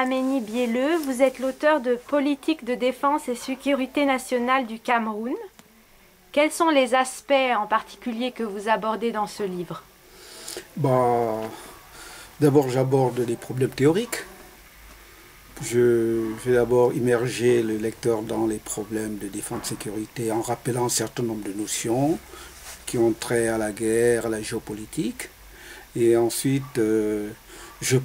Aménie Bielleux, vous êtes l'auteur de Politique de défense et sécurité nationale du Cameroun. Quels sont les aspects en particulier que vous abordez dans ce livre? D'abord, j'aborde les problèmes théoriques. Je vais d'abord immerger le lecteur dans les problèmes de défense-sécurité en rappelant un certain nombre de notions qui ont trait à la guerre, à la géopolitique. Et ensuite, je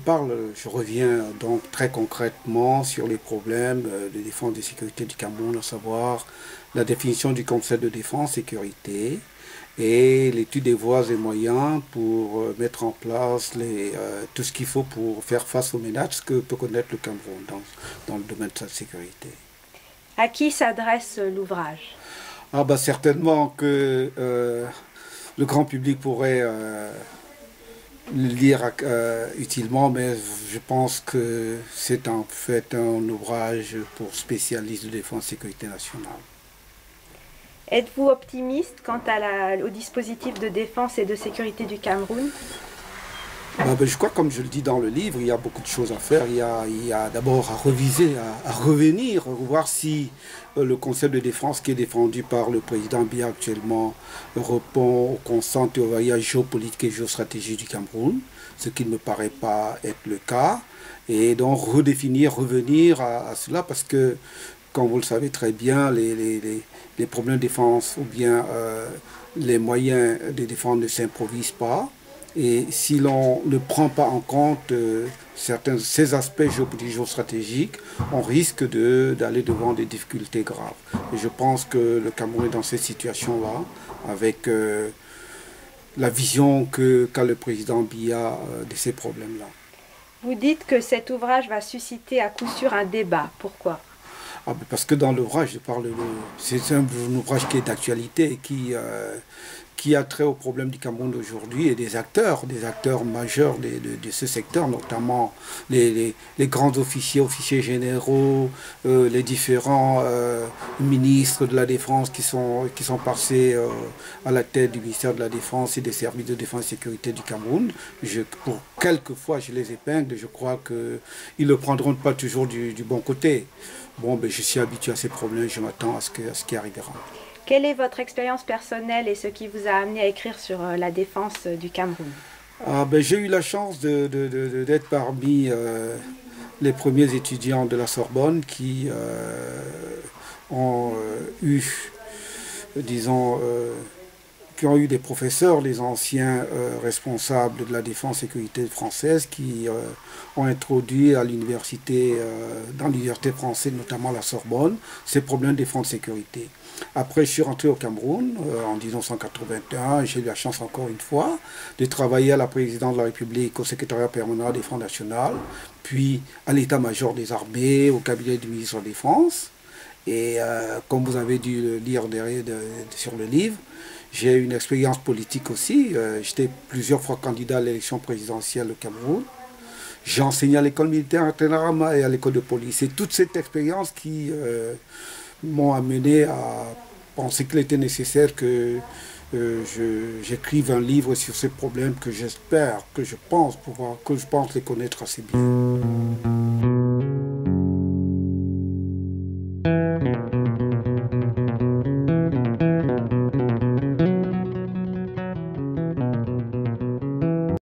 reviens donc très concrètement sur les problèmes de défense et de sécurité du Cameroun, à savoir la définition du concept de défense-sécurité et l'étude des voies et moyens pour mettre en place tout ce qu'il faut pour faire face aux menaces que peut connaître le Cameroun dans le domaine de sa sécurité. À qui s'adresse l'ouvrage? Certainement que le grand public pourrait le lire utilement, mais je pense que c'est en fait un ouvrage pour spécialistes de défense et sécurité nationale. Êtes-vous optimiste quant au dispositif de défense et de sécurité du Cameroun? Je crois, comme je le dis dans le livre, il y a beaucoup de choses à faire. Il y a d'abord à reviser, à revenir, voir si le concept de défense qui est défendu par le président Biya actuellement répond aux constantes et aux variables géopolitiques et géostratégiques du Cameroun, ce qui ne me paraît pas être le cas. Et donc redéfinir, revenir à cela, parce que, comme vous le savez très bien, les problèmes de défense ou bien les moyens de défense ne s'improvisent pas. Et si l'on ne prend pas en compte ces aspects géopolitiques, géostratégiques, on risque d'aller devant des difficultés graves. Et je pense que le Cameroun est dans cette situation-là, avec la vision qu'a le président Biya de ces problèmes-là. Vous dites que cet ouvrage va susciter à coup sûr un débat. Pourquoi? Parce que dans l'ouvrage, c'est un ouvrage qui est d'actualité et qui a trait aux problèmes du Cameroun d'aujourd'hui et des acteurs majeurs de ce secteur, notamment les grands officiers généraux, les différents ministres de la Défense qui sont passés à la tête du ministère de la Défense et des services de défense et sécurité du Cameroun. Pour quelques fois, je les épingle, je crois qu'ils ne le prendront pas toujours du bon côté. Je suis habitué à ces problèmes, je m'attends à ce qui arrivera. Quelle est votre expérience personnelle et ce qui vous a amené à écrire sur la défense du Cameroun? J'ai eu la chance d'être parmi les premiers étudiants de la Sorbonne qui ont eu, disons, qui ont eu des professeurs, les anciens responsables de la défense et sécurité française qui ont introduit à l'université, dans l'université française, notamment la Sorbonne, ces problèmes de défense et sécurité. Après, je suis rentré au Cameroun en 1981 et j'ai eu la chance encore une fois de travailler à la présidence de la République, au secrétariat permanent des Défense nationale, puis à l'état-major des armées, au cabinet du ministre de la Défense. Et comme vous avez dû le lire sur le livre, j'ai une expérience politique aussi. J'étais plusieurs fois candidat à l'élection présidentielle au Cameroun. J'ai enseigné à l'école militaire à Tenarama et à l'école de police. C'est toute cette expérience qui m'ont amené à penser qu'il était nécessaire que j'écrive un livre sur ces problèmes que j'espère, que je pense les connaître assez bien.